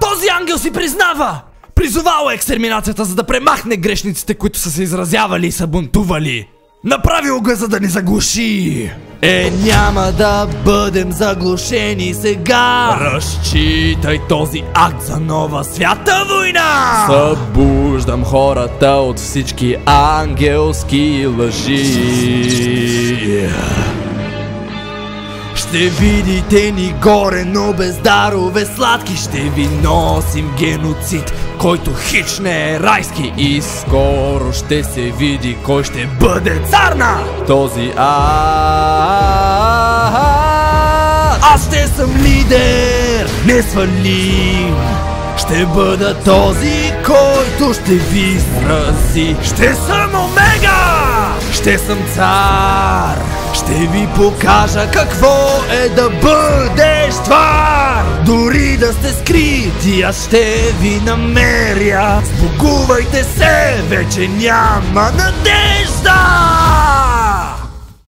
Този ангел си признава! Призовал е екстерминацията, за да премахне грешниците, които са се изразявали и са бунтували. Направил го, за да ни заглуши. Няма да бъдем заглушени сега. Разчитай този акт за нова свята война. Събуждам хората от всички ангелски лъжи. Ще видите ни горе, но без дарове сладки. Ще ви носим геноцид, който хич не е райски. И скоро ще се види кой ще бъде цар на този Аз ще съм лидер, несвалим. Ще бъда този, който ще ви срази. Ще съм омега, ще съм цар. Ще ви покажа какво е да бъдеш твар. Дори да сте скрити, аз ще ви намеря. Сбогувайте се, вече няма надежда.